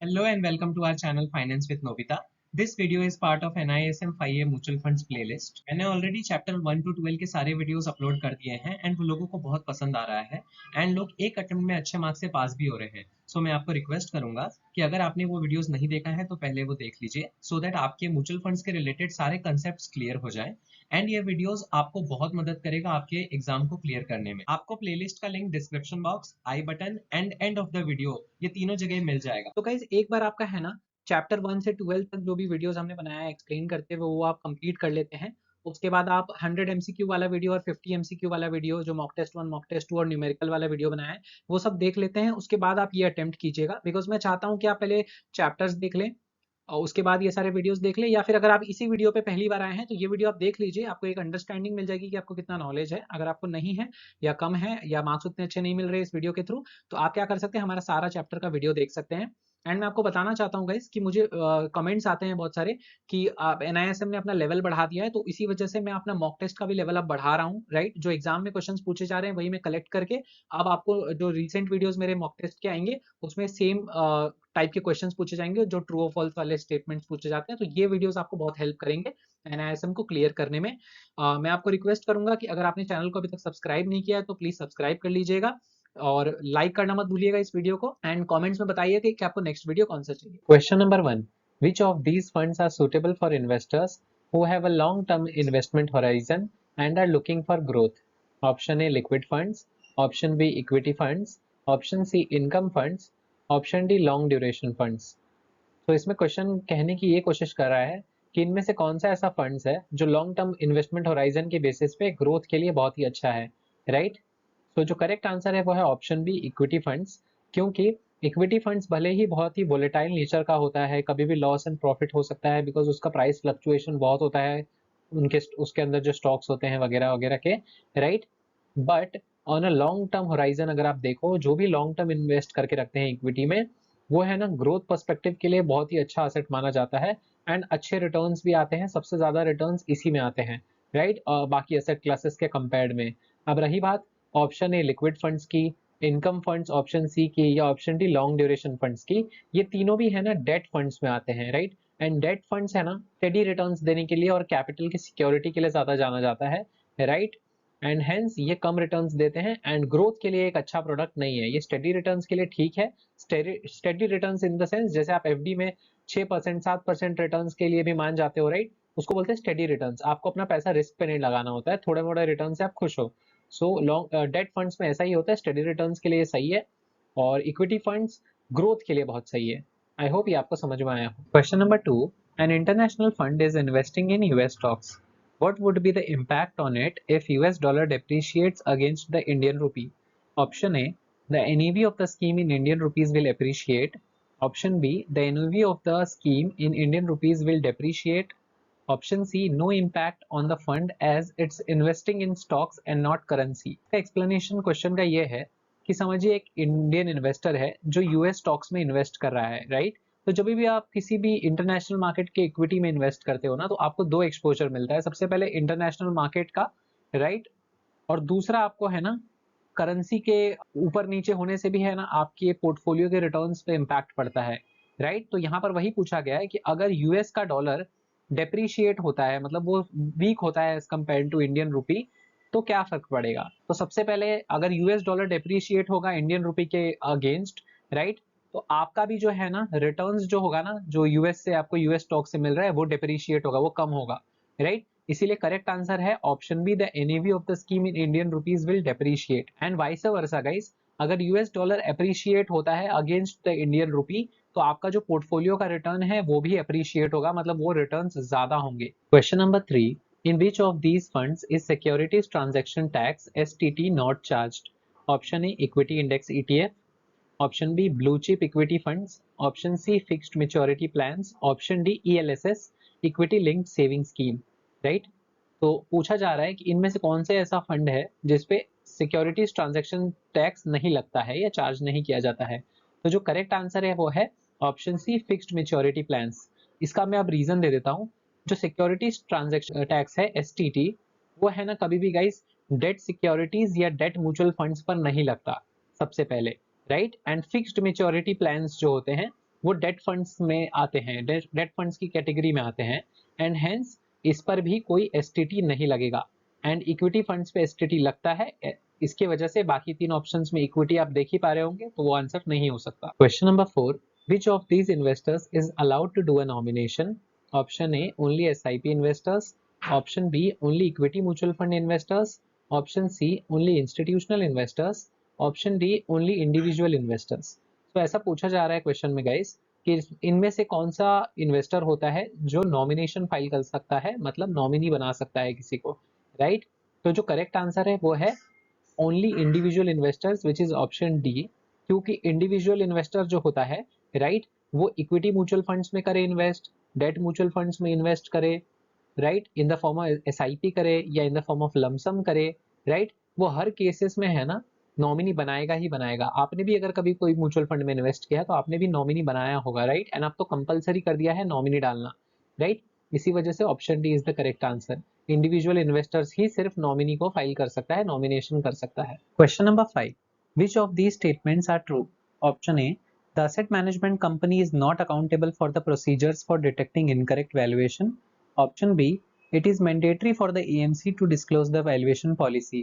Hello and welcome to our channel Finance with Nobita. This video is part of NISM 5A Mutual Funds playlist. मैंने already chapter 1 to 12 के सारे videos upload कर दिए हैं and वो लोगों को बहुत पसंद आ रहा है एंड लोग एक अटेम्प्ट में अच्छे मार्क्स से पास भी हो रहे हैं. सो मैं आपको रिक्वेस्ट करूंगा कि अगर आपने वो वीडियोस नहीं देखा है तो पहले वो देख लीजिए सो दैट आपके म्यूचुअल फंड्स के रिलेटेड सारे कंसेप्ट क्लियर हो जाए एंड ये वीडियोस आपको बहुत मदद करेगा आपके एग्जाम को क्लियर करने में. आपको प्लेलिस्ट का link description box, I button and end of the video ये तीनों जगह मिल जाएगा. तो गाइज एक बार आपका है ना चैप्टर 1 से 12 तक जो भी वीडियोस हमने बनाया है एक्सप्लेन करते हुए वो आप कंप्लीट कर लेते हैं। उसके बाद आप 100 एमसीक्यू वाला वीडियो और 50 एमसीक्यू वाला वीडियो जो मॉक टेस्ट 1 मॉक टेस्ट 2 और न्यूमेरिकल वाला वीडियो बनाया है वो सब देख लेते हैं। उसके बाद आप ये अटेम्प्ट कीजिएगा बिकॉज मैं चाहता हूँ कि आप पहले चैप्टर्स देख लें और उसके बाद ये सारे वीडियोस देख लें, या फिर अगर आप इसी वीडियो पे पहली बार आए हैं तो ये वीडियो आप देख लीजिए, आपको एक अंडरस्टैंडिंग मिल जाएगी कि आपको कितना नॉलेज है। अगर आपको नहीं है या कम है या मार्क्स उतने अच्छे नहीं मिल रहे इस वीडियो के थ्रू, तो आप क्या कर सकते हैं, हमारा सारा चैप्टर का वीडियो देख सकते हैं। एंड मैं आपको बताना चाहता हूँ गाइस कि मुझे कमेंट्स आते हैं बहुत सारे कि आप एनआईएसएम ने अपना लेवल बढ़ा दिया है, तो इसी वजह से मैं अपना मॉक टेस्ट का भी लेवल अब बढ़ा रहा हूँ। राइट, जो एग्जाम में क्वेश्चंस पूछे जा रहे हैं वही मैं कलेक्ट करके अब आपको जो रिसेंट वीडियोस मेरे मॉक टेस्ट के आएंगे उसमें सेम टाइप के क्वेश्चंस पूछे जाएंगे, जो ट्रू और फॉल्स वाले स्टेटमेंट्स पूछे जाते हैं। तो ये वीडियोस आपको बहुत हेल्प करेंगे एनआईएसएम को क्लियर करने में। मैं आपको रिक्वेस्ट करूंगा कि अगर आपने चैनल को अभी तक सब्सक्राइब नहीं किया है तो प्लीज सब्सक्राइब कर लीजिएगा और लाइक करना मत भूलिएगा इस वीडियो को, एंड कमेंट्स में बताइए कि आपको नेक्स्ट वीडियो कौन सा चाहिए। Question number 1, which of these funds are suitable for investors who have a long term investment horizon and are looking for growth? Option A liquid funds, option B equity funds, option C income funds, option D long duration funds. तो इसमें question कहने की ये कोशिश कर रहा है कि इनमें से कौन सा ऐसा फंड्स है जो लॉन्ग टर्म इन्वेस्टमेंट होराइजन के बेसिस पे ग्रोथ के लिए बहुत ही अच्छा है। राइट, तो जो करेक्ट आंसर है वो है ऑप्शन बी इक्विटी फंड्स, क्योंकि इक्विटी फंड्स भले ही बहुत ही वोलेटाइल नेचर का होता है, कभी भी लॉस एंड प्रॉफिट हो सकता है बिकॉज उसका प्राइस फ्लक्चुएशन बहुत होता है, उनके उसके अंदर जो स्टॉक्स होते हैं वगैरह वगैरह के। Right, but on a long term horizon अगर आप देखो, जो भी लॉन्ग टर्म इन्वेस्ट करके रखते हैं इक्विटी में, वो है ना ग्रोथ पर्सपेक्टिव के लिए बहुत ही अच्छा असेट माना जाता है एंड अच्छे रिटर्न्स भी आते हैं, सबसे ज्यादा रिटर्न्स इसी में आते हैं। राइट, बाकी एसेट क्लासेस के कंपेयर्ड में। अब रही बात ऑप्शन ए लिक्विड फंड्स की, इनकम फंड्स ऑप्शन सी की, या option D long duration funds की, ये तीनों भी है ना डेट फंड्स में आते हैं। राइट, एंड डेट फंड्स है ना स्टेडी रिटर्न्स देने के लिए और कैपिटल की सिक्योरिटी के लिए ज्यादा जाना जाता है। राइट, एंड हेंस ये कम रिटर्न्स देते हैं एंड ग्रोथ के लिए एक अच्छा प्रोडक्ट नहीं है। ये स्टेडी रिटर्न्स के लिए ठीक है, steady returns in the sense जैसे आप एफडी में 6% 7% रिटर्न्स के लिए भी मान जाते हो। राइट, उसको बोलते हैं स्टेडी रिटर्न्स। आपको अपना पैसा रिस्क पे नहीं लगाना होता है, थोड़े मोड़े रिटर्न से आप खुश हो। सो लॉन्ग डेट फंड्स में ऐसा ही होता है, स्टेडी रिटर्न्स के लिए सही है और इक्विटी फंड्स ग्रोथ के लिए बहुत सही है। आई होप ये आपको समझ में आया हो। Question number 2, an international fund is investing in US stocks. What would be the impact on it if US dollar depreciates against the Indian rupee? Option A, the NAV of the scheme in Indian rupees will appreciate. Option B, the NAV of the scheme in Indian rupees will depreciate. Option C, no impact on the fund as it's investing in stocks and not currency. Explanation question का ये है कि समझिए एक Indian investor है जो US stocks में invest कर रहा है। राइट, तो जब भी आप किसी भी इंटरनेशनल मार्केट के इक्विटी में इन्वेस्ट करते हो ना, तो आपको दो एक्सपोजर मिलता है। सबसे पहले इंटरनेशनल मार्केट का, राइट, और दूसरा आपको है ना करेंसी के ऊपर नीचे होने से भी है ना आपके पोर्टफोलियो के रिटर्न्स पे इम्पैक्ट पड़ता है। राइट, तो यहाँ पर वही पूछा गया है कि अगर यूएस का डॉलर डेप्रीशिएट होता है, मतलब वो वीक होता है as compare to Indian rupee, तो क्या फर्क पड़ेगा। तो सबसे पहले अगर यूएस डॉलर डेप्रीशिएट होगा इंडियन रूपी के अगेंस्ट, राइट, तो आपका भी जो है ना रिटर्न्स जो होगा ना, जो यूएस से आपको यूएस स्टॉक से मिल रहा है वो डेप्रीशिएट होगा, वो कम होगा। राइट, इसीलिए करेक्ट आंसर है option B, the NAV of the scheme in Indian rupees will depreciate. And vice versa guys, अगर यूएस डॉलर अप्रिशिएट होता है अगेंस्ट द इंडियन रुपी, तो आपका जो पोर्टफोलियो का रिटर्न है वो भी अप्रिशिएट होगा, मतलब वो रिटर्न्स ज्यादा होंगे। Question number 3, in which of these funds is securities transaction tax STT not charged? Option A equity index ETF, option B blue chip equity funds, option C fixed maturity plans, option D ELSS equity linked saving scheme. Right, तो पूछा जा रहा है कि इनमें से कौन से ऐसा फंड है जिसपे सिक्योरिटीज ट्रांजैक्शन टैक्स नहीं लगता है या चार्ज नहीं किया जाता है। तो जो करेक्ट आंसर है वो है option C fixed maturity plans. इसका मैं अब रीजन दे देता हूँ। जो सिक्योरिटीज ट्रांजैक्शन टैक्स है एसटीटी, वो है ना कभी भी गाइस डेट सिक्योरिटीज या डेट म्यूचुअल फंड्स पर नहीं लगता सबसे पहले। Right, and fixed maturity plans जो होते हैं वो डेट फंड्स में आते हैं, डेट फंड्स की कैटेगरी में आते हैं, एंड हेंस इस पर भी कोई एसटीटी नहीं लगेगा। एंड इक्विटी फंड्स पे एसटीटी लगता है, इसके वजह से बाकी तीन ऑप्शंस में इक्विटी आप देख ही पा रहे होंगे, तो वो आंसर नहीं हो सकता। Question number 4, which of these investors is allowed to do a nomination? Option A, only SIP investors. Option B, only equity mutual fund investors. Option C, only institutional investors. Option D, only individual investors. तो ऐसा पूछा जा रहा है question में guys कि इनमें से कौन सा इन्वेस्टर होता है जो नॉमिनेशन फाइल कर सकता है, मतलब नॉमिनी बना सकता है किसी को, राइट? तो जो करेक्ट आंसर है वो है only individual investors, which is option D. क्योंकि इंडिविजुअल इन्वेस्टर जो होता है, राइट, वो इक्विटी म्यूचुअल फंड्स में करे इन्वेस्ट, डेट म्यूचुअल फंड्स में इन्वेस्ट करे, right, in the form of SIP करे या in the form of lump sum करे, राइट, वो हर केसेस में है ना नॉमिनी बनाएगा ही बनाएगा। आपने भी अगर कभी कोई म्यूचुअल फंड में इन्वेस्ट किया तो आपने भी नॉमिनी बनाया होगा, राइट, एंड आप तो कंपलसरी कर दिया है नॉमिनी डालना, राइट। इसी वजह से option D is the correct answer. Individual investors ही सिर्फ नॉमिनी को फाइल कर सकता है, नॉमिनेशन कर सकता है। Question number 5, which of these statements are true? Option A, the asset management company is not accountable for the procedures for detecting incorrect valuation. Option B, it is mandatory for the AMC to disclose the valuation policy.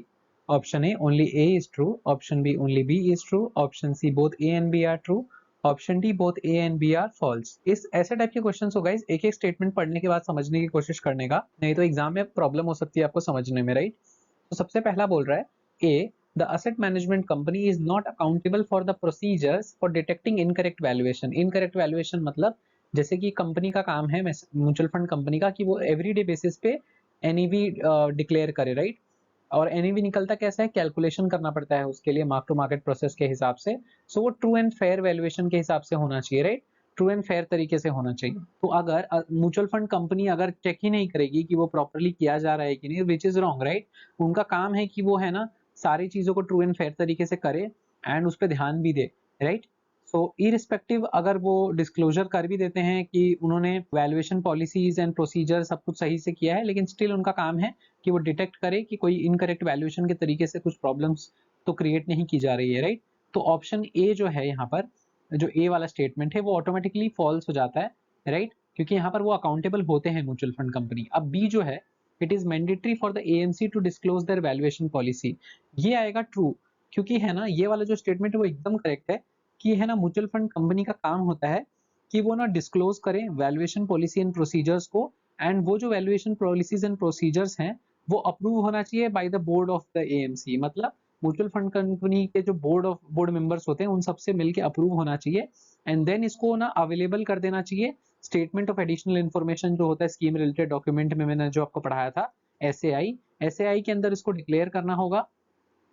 Option A, only A is true. Option B, only B is true. Option C, both A and B are true. Option D, both A and B are false. इस ऐसे type के questions हो guys, एक एक statement पढ़ने के बाद समझने की कोशिश करने का, नहीं तो एग्जाम में प्रॉब्लम हो सकती है आपको समझने में, राइट? तो सबसे पहला बोल रहा है A, the asset management company is not accountable for the procedures for detecting incorrect valuation. Incorrect valuation मतलब जैसे कि कंपनी का काम है, म्यूचुअल फंड कंपनी का, कि वो एवरीडे बेसिस पे एनईवी डिक्लेयर करे, राइट? और एनईवी निकलता कैसा है, कैलकुलेशन करना पड़ता है उसके लिए मार्क टू मार्केट प्रोसेस के हिसाब से। सो वो ट्रू एंड फेयर वैल्यूएशन के हिसाब से होना चाहिए, राइट? ट्रू एंड फेयर तरीके से होना चाहिए। तो अगर म्यूचुअल फंड कंपनी अगर चेक ही नहीं करेगी कि वो प्रॉपरली किया जा रहा है कि नहीं, विच इज रॉन्ग, राइट? उनका काम है कि वो है ना सारी चीजों को ट्रू एंड फेयर तरीके से करे एंड उस पर ध्यान भी दे, राइट? सो इरिस्पेक्टिव अगर वो डिस्क्लोजर कर भी देते हैं कि उन्होंने वैल्यूएशन पॉलिसीज एंड प्रोसीजर सब कुछ सही से किया है, लेकिन स्टिल उनका काम है कि वो डिटेक्ट करे कि कोई इनकरेक्ट वैल्यूएशन के तरीके से कुछ प्रॉब्लम्स तो क्रिएट नहीं की जा रही है, राइट? तो ऑप्शन ए जो है यहाँ पर, जो ए वाला स्टेटमेंट है वो ऑटोमेटिकली फॉल्स हो जाता है, राइट? क्योंकि यहाँ पर वो अकाउंटेबल होते हैं म्यूचुअल फंड कंपनी। अब बी जो है, it is mandatory for the AMC to disclose their valuation policy, ये आएगा ट्रू। क्योंकि है ना ये वाला जो स्टेटमेंट है वो एकदम करेक्ट है कि है ना म्यूचुअल फंड कंपनी का काम होता है कि वो ना डिस्क्लोज करें वैल्यूएशन पॉलिसी एंड प्रोसीजर्स को, एंड वो जो वैल्यूएशन पॉलिसीज एंड प्रोसीजर्स हैं वो अप्रूव होना चाहिए by the board of the AMC. मतलब म्यूचुअल फंड कंपनी के जो बोर्ड मेंबर्स होते हैं उन सबसे मिलकर अप्रूव होना चाहिए, एंड देन इसको ना अवेलेबल कर देना चाहिए। स्टेटमेंट ऑफ एडिशनल इन्फॉर्मेशन जो होता है स्कीम रिलेटेड डॉक्यूमेंट में, मैंने जो आपको पढ़ाया था, एसएआई के अंदर इसको डिक्लेयर करना होगा,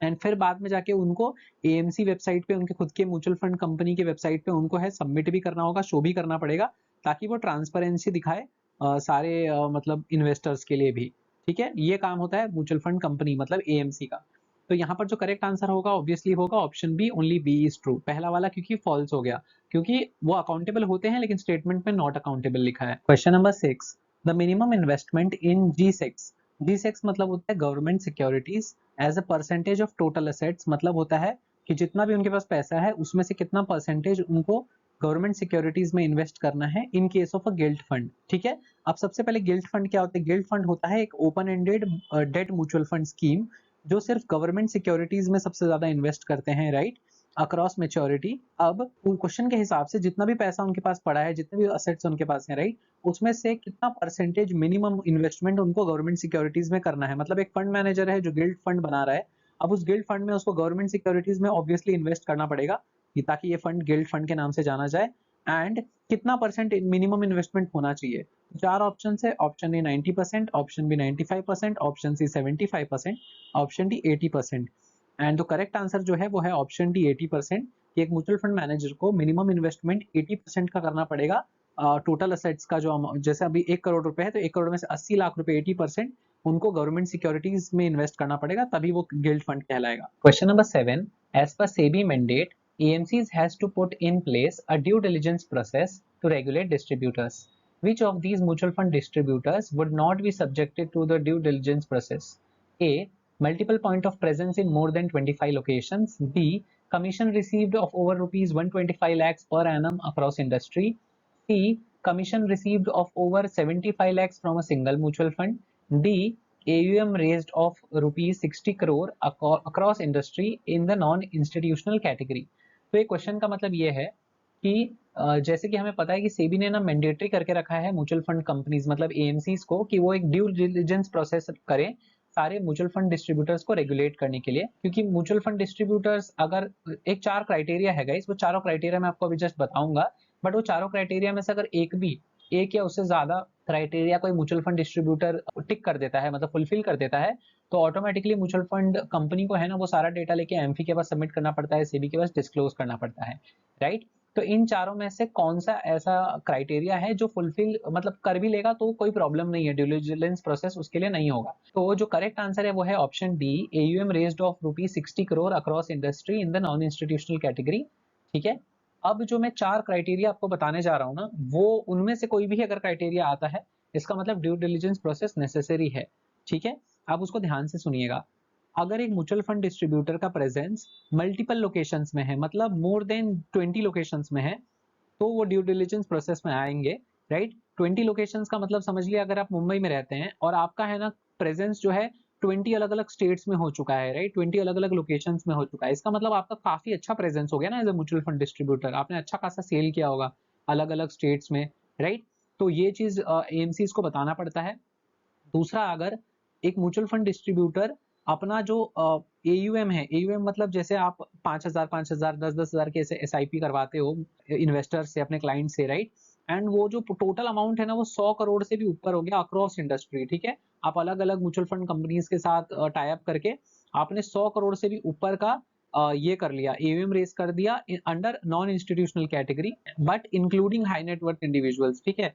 एंड फिर बाद में जाके उनको एएमसी वेबसाइट पे, उनके खुद के म्यूचुअल फंड कंपनी के वेबसाइट पे उनको है सबमिट भी करना होगा, शो भी करना पड़ेगा, ताकि वो ट्रांसपेरेंसी दिखाए सारे मतलब इन्वेस्टर्स के लिए भी। ठीक है, ये काम होता है म्यूचुअल फंड कंपनी मतलब एएमसी का। तो यहाँ पर जो करेक्ट आंसर होगा ऑब्वियसली होगा option B, only B is true. पहला वाला क्योंकि फॉल्स हो गया, क्योंकि वो अकाउंटेबल होते हैं लेकिन स्टेटमेंट में नॉट अकाउंटेबल लिखा है। Question number 6, the minimum investment in G6 मतलब होता है government securities as a percentage of total assets, मतलब होता है कि जितना भी उनके पास पैसा है उसमें से कितना परसेंटेज उनको गवर्नमेंट सिक्योरिटीज में इन्वेस्ट करना है in case of a guilt fund. ठीक है, अब सबसे पहले गिल्ट फंड क्या होता है? गिल्ट फंड होता है एक open ended debt mutual fund scheme जो सिर्फ गवर्नमेंट सिक्योरिटीज में सबसे ज्यादा इन्वेस्ट करते हैं, राइट, अक्रॉस मेच्योरिटी। अब क्वेश्चन के हिसाब से जितना भी पैसा उनके पास पड़ा है, जितने भी असेट्स उनके पास है, राइट, उसमें से कितना परसेंटेज मिनिमम इन्वेस्टमेंट उनको गवर्नमेंट सिक्योरिटीज में करना है। मतलब एक फंड मैनेजर है जो गिल्ड फंड बना रहा है, अब उस गिल्ड फंड में उसको गवर्नमेंट सिक्योरिटीज में ऑब्वियसली इन्वेस्ट करना पड़ेगा ताकि ये फंड गिल्ड फंड के नाम से जाना जाए, एंड कितना परसेंट मिनिमम इन्वेस्टमेंट होना चाहिए। चार ऑप्शन है, option A 90%, option B 95%, option C 75%, option D 80%, and जो करेक्ट आंसर जो है वो है ऑप्शन डी 80%। एक म्यूचुअल फंड मैनेजर को मिनिमम इन्वेस्टमेंट 80% का करना पड़ेगा टोटल असेट्स का, जो जैसे अभी 1 करोड़ रुपए है तो 1 करोड़ में से 80 लाख रुपए 80% उनको गवर्नमेंट सिक्योरिटीज में इन्वेस्ट करना पड़ेगा, तभी वो गिल्ड फंड कहलाएगा। Question number 7, as per SEBI mandate AMCs has to put in place a due diligence process to regulate distributors. Which of these mutual fund distributors would not be subjected to the due diligence process? A, multiple point of presence in more than 25 locations. B, commission received of over rupees 125 lakhs per annum across industry. C, commission received of over 75 lakhs from a single mutual fund. D, AUM raised of rupees 60 crore across industry in the non institutional category. तो ये question का मतलब ये है कि जैसे कि हमें पता है कि सेबी ने ना मैंडेटरी करके रखा है म्यूचुअल फंड कंपनीज मतलब एएमसीज को कि वो एक ड्यू डिलिजेंस प्रोसेस करें सारे म्यूचुअल फंड डिस्ट्रीब्यूटर्स को रेगुलेट करने के लिए, क्योंकि म्यूचुअल फंड डिस्ट्रीब्यूटर्स अगर एक 4 क्राइटेरिया है गाइस, वो चारों क्राइटेरिया मैं आपको अभी जस्ट बताऊंगा, बट वो चारों क्राइटेरिया में से अगर एक या उससे ज्यादा क्राइटेरिया कोई म्यूचुअल फंड डिस्ट्रीब्यूटर टिक कर देता है मतलब फुलफिल कर देता है, तो ऑटोमेटिकली म्यूचुअल फंड कंपनी को है ना वो सारा डेटा लेके एमफी के पास सबमिट करना पड़ता है, सेबी के पास डिस्क्लोज करना पड़ता है, राइट। तो इन चारों में से कौन सा ऐसा क्राइटेरिया है जो फुलफिल मतलब कर भी लेगा तो कोई प्रॉब्लम नहीं है, ड्यू डिलिजेंस प्रोसेस उसके लिए नहीं होगा। तो जो करेक्ट आंसर है वो है option D, AUM raised of rupees 60 crore across industry in the non institutional category. ठीक है, अब जो मैं 4 क्राइटेरिया आपको बताने जा रहा हूँ ना, वो उनमें से कोई भी अगर क्राइटेरिया आता है इसका मतलब ड्यू डिलिजेंस प्रोसेस नेसेसरी है। ठीक है, आप उसको ध्यान से सुनिएगा। अगर एक म्यूचुअल फंड डिस्ट्रीब्यूटर का प्रेजेंस मल्टीपल लोकेशंस में है मतलब मोर देन 20 लोकेशंस में है, तो वो ड्यू डिलिजेंस प्रोसेस में आएंगे, राइट। 20 लोकेशंस का मतलब समझ लिया, अगर आप मुंबई में रहते हैं और आपका है ना प्रेजेंस जो है 20 अलग अलग स्टेट्स में हो चुका है, राइट, 20 अलग अलग लोकेशंस में हो चुका है, इसका मतलब आपका काफी अच्छा प्रेजेंस हो गया ना as a mutual fund distributor, आपने अच्छा खासा सेल किया होगा अलग अलग स्टेट्स में, राइट। तो ये चीज एएमसीज को बताना पड़ता है। दूसरा, अगर एक म्यूचुअल फंड डिस्ट्रीब्यूटर अपना जो एयूएम है, एयूएम मतलब जैसे आप 5,000 5,000 10,000 के ऐसे एसआईपी करवाते हो इन्वेस्टर से अपने क्लाइंट से, राइट, एंड वो जो टोटल अमाउंट है ना वो 100 करोड़ से भी ऊपर हो गया अक्रॉस इंडस्ट्री। ठीक है, आप अलग अलग म्यूचुअल फंड कंपनीज के साथ टाई अप करके आपने 100 करोड़ से भी ऊपर का ये कर लिया, एयूएम रेस कर दिया under non institutional category but including high net worth individuals. ठीक है,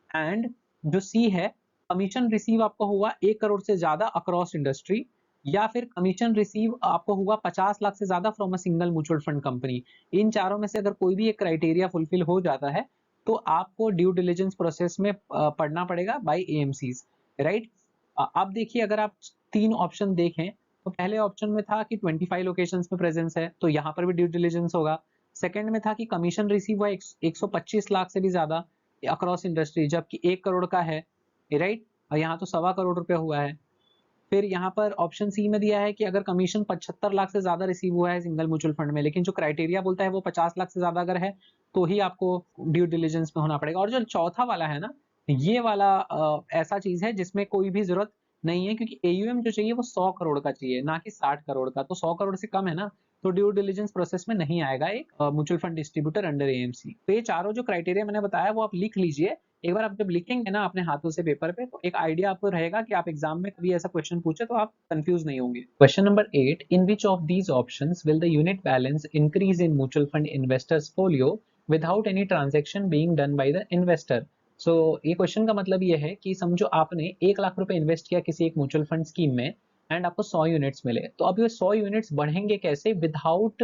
एंड जो सी है, कमीशन रिसीव आपको हुआ 1 करोड़ से ज्यादा अक्रॉस इंडस्ट्री, या फिर कमीशन रिसीव आपको हुआ 50 लाख से ज्यादा from a single mutual fund company. इन चारों में से अगर कोई भी एक क्राइटेरिया फुलफिल हो जाता है तो आपको ड्यू डिलिजेंस प्रोसेस में पढ़ना पड़ेगा बाय एएमसीज, राइट। अब देखिए, अगर आप 3 ऑप्शन देखें तो पहले ऑप्शन में था कि 25 लोकेशंस में प्रेजेंस है तो यहाँ पर भी ड्यू डिलिजेंस होगा। सेकंड में था कि कमीशन रिसीव हुआ 125 लाख से भी ज्यादा अक्रॉस इंडस्ट्री, जबकि 1 करोड़ का है, राइट, और यहाँ तो 1.25 करोड़ रुपया हुआ है। फिर यहाँ पर ऑप्शन सी में दिया है कि अगर कमीशन 75 लाख से ज्यादा रिसीव हुआ है सिंगल म्यूचुअल फंड में, लेकिन जो क्राइटेरिया बोलता है वो 50 लाख से ज्यादा अगर है तो ही आपको ड्यू डिलिजेंस में होना पड़ेगा। और जो चौथा वाला है ना, ये वाला ऐसा चीज है जिसमें कोई भी जरूरत नहीं है, क्योंकि एयूएम जो चाहिए वो 100 करोड़ का चाहिए ना कि 60 करोड़ का, तो 100 करोड़ से कम है ना, तो ड्यू डिलिजेंस प्रोसेस में नहीं आएगा एक mutual fund distributor under AMC. तो ये चारों जो क्राइटेरिया मैंने बताया वो आप लिख लीजिए, एक बार आप जब लिखेंगे ना अपने हाथों से पेपर पे तो एक आइडिया आपको रहेगा कि आप एग्जाम में कभी ऐसा क्वेश्चन पूछे तो आप कंफ्यूज नहीं होंगे। Question number 8, in which of these options will the unit balance increase in mutual fund investors folio without any transaction being done by the investor. So ये क्वेश्चन का मतलब ये है कि समझो आपने 1 लाख रुपए इन्वेस्ट किया किसी एक म्यूचुअल फंड स्कीम में एंड आपको 100 यूनिट्स मिले, तो अब ये 100 यूनिट्स बढ़ेंगे कैसे without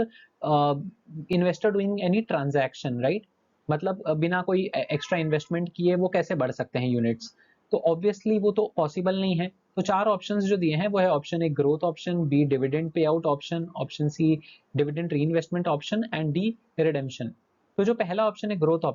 investor doing any transaction, right, मतलब बिना कोई एक्स्ट्रा इन्वेस्टमेंट किए वो कैसे बढ़ सकते हैं यूनिट्स, तो ऑब्वियसली वो तो पॉसिबल नहीं है। तो 4 ऑप्शंस जो दिए हैं वो है option A growth option, B dividend pay out option, option C dividend reinvestment option and D redemption. तो जो पहला ऑप्शन है ग्रोथ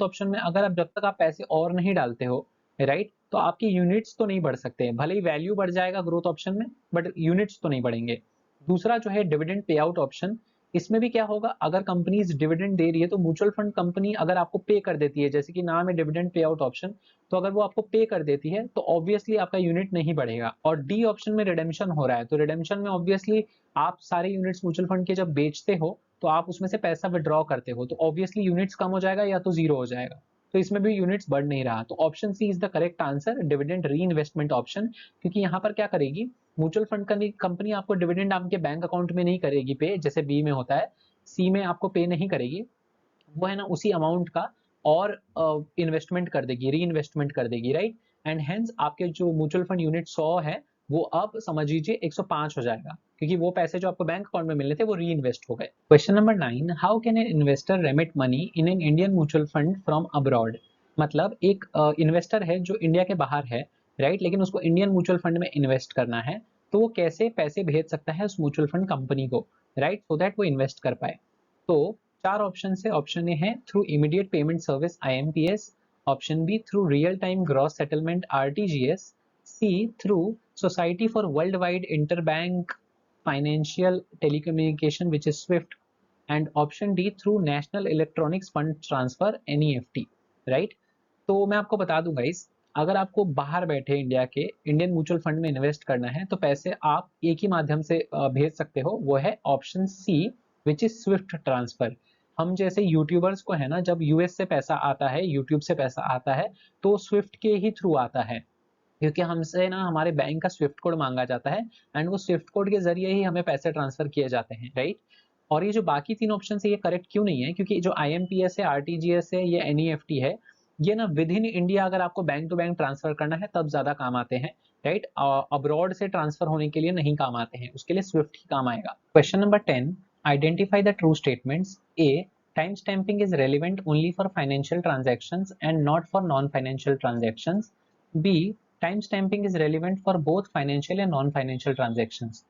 ऑप्शन में अगर आप जब तक आप पैसे और नहीं डालते हो, राइट, तो आपके यूनिट्स तो नहीं बढ़ सकते, भले ही वैल्यू बढ़ जाएगा ग्रोथ ऑप्शन में बट यूनिट्स तो नहीं बढ़ेंगे। दूसरा जो है डिविडेंड पे आउट ऑप्शन, इसमें भी क्या होगा, अगर कंपनीज डिविडेंड दे रही है तो म्यूचुअल फंड कंपनी अगर आपको पे कर देती है, जैसे कि नाम है डिविडेंड पे आउट ऑप्शन, तो अगर वो आपको पे कर देती है तो ऑब्वियसली आपका यूनिट नहीं बढ़ेगा। और डी ऑप्शन में रिडेम्पशन हो रहा है, तो रिडेम्पशन में ऑब्वियसली आप सारे यूनिट्स म्यूचुअल फंड के जब बेचते हो तो आप उसमें से पैसा विड्रॉ करते हो, तो ऑब्वियसली यूनिट्स कम हो जाएगा या तो जीरो हो जाएगा, तो इसमें भी यूनिट्स बढ़ नहीं रहा। तो option C is the correct answer, dividend reinvestment option, क्योंकि यहाँ पर क्या करेगी म्यूचुअल फंड कंपनी आपको डिविडेंड आपके बैंक अकाउंट में नहीं करेगी पे, जैसे बी में होता है, सी में आपको पे नहीं करेगी, वो है ना उसी अमाउंट का और इन्वेस्टमेंट कर देगी, री इन्वेस्टमेंट कर देगी, राइट, एंड हेंस आपके जो म्यूचुअल फंड यूनिट 100 है वो अब समझ लीजिए 105 हो जाएगा, क्योंकि वो पैसे जो आपको बैंक अकाउंट में मिलने थे वो री इन्वेस्ट हो गए। Question number 9, how can an investor remit money in an Indian mutual fund from abroad. मतलब एक इन्वेस्टर है जो इंडिया के बाहर है, राइट, लेकिन उसको इंडियन म्यूचुअल फंड में इन्वेस्ट करना है, तो वो कैसे पैसे भेज सकता है उस म्यूचुअल फंड कंपनी को, राइट, सो दैट वो इन्वेस्ट कर पाए। तो 4 ऑप्शन है। ऑप्शन ए है through immediate payment service IMPS, option B through real time gross settlement RTGS, C through society for world wide interbank financial telecommunication which is SWIFT, and option D through national electronics fund transfer NEFT। Right, तो मैं आपको बता दूं guys, अगर आपको बाहर बैठे India के इंडियन म्यूचुअल फंड में इन्वेस्ट करना है तो पैसे आप एक ही माध्यम से भेज सकते हो, वो है option C which is SWIFT transfer. हम जैसे यूट्यूबर्स को है ना, जब US से पैसा आता है, यूट्यूब से पैसा आता है, तो स्विफ्ट के ही थ्रू आता है, क्योंकि हमसे ना हमारे बैंक का स्विफ्ट कोड मांगा जाता है, एंड वो स्विफ्ट कोड के जरिए ही हमें पैसे ट्रांसफर किए जाते हैं। राइट, और ये जो बाकी 3 ऑप्शन है ये करेक्ट क्यों नहीं है, क्योंकि जो IMPS है, RTGS है, ये NEFT है, ये ना विद इन इंडिया अगर आपको बैंक टू बैंक ट्रांसफर करना है तब ज्यादा काम आते हैं। राइट, अब्रॉड से ट्रांसफर होने के लिए नहीं काम आते हैं, उसके लिए स्विफ्ट ही काम आएगा। Question number 10, identify the true statements. A, time stamping is relevant only for financial transactions and not for non financial transactions. B, time stamping is relevant for both financial and non financial transactions.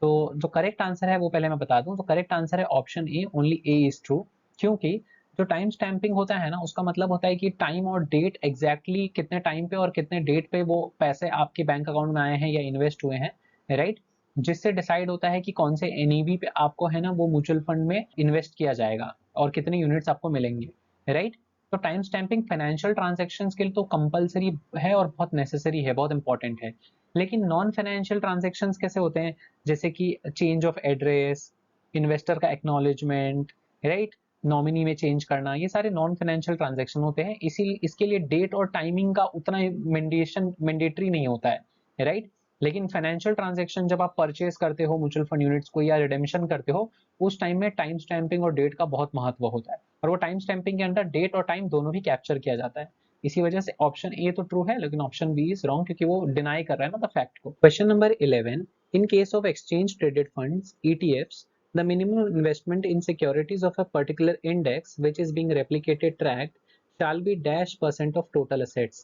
तो जो correct answer है वो पहले मैं बता दूं, तो correct answer है option A, only A is true. क्योंकि जो टाइम स्टैम्पिंग होता है ना, उसका मतलब होता है कि टाइम और डेट एग्जैक्टली कितने टाइम पे और कितने डेट पे वो पैसे आपके बैंक अकाउंट में आए हैं या इन्वेस्ट हुए हैं। राइट, जिससे डिसाइड होता है कि कौन से NAV पे आपको है ना वो म्यूचुअल फंड में इन्वेस्ट किया जाएगा और कितने यूनिट्स आपको मिलेंगे। राइट, तो टाइम स्टैम्पिंग फाइनेंशियल ट्रांजेक्शन के लिए तो कंपलसरी है और बहुत नेसेसरी है, बहुत इंपॉर्टेंट है। लेकिन नॉन फाइनेंशियल ट्रांजेक्शन कैसे होते हैं, जैसे कि चेंज ऑफ एड्रेस, इन्वेस्टर का एक्नॉलेजमेंट, राइट, नॉमिनी में चेंज करना, ये सारे नॉन फाइनेंशियल ट्रांजेक्शन होते हैं। इसी इसके लिए डेट और टाइमिंग का उतना मैंडेटरी नहीं होता है। राइट, लेकिन फाइनेंशियल ट्रांजेक्शन जब आप परचेज करते हो म्यूचुअल फंड यूनिट्स को या रिडेम्पशन करते हो, उस टाइम में टाइम स्टैंपिंग और डेट का बहुत महत्व होता है, और वो टाइम स्टैंपिंग के अंदर डेट और टाइम दोनों भी कैप्चर किया जाता है। इसी वजह से ऑप्शन ए तो ट्रू है, लेकिन ऑप्शन बी इज रॉन्ग, क्योंकि वो डिनाई कर रहा है ना द फैक्ट को। Question number 11, in case of exchange traded funds ETFs, the minimum investment in securities of a particular index which is being replicated tracked shall be dash% of total assets।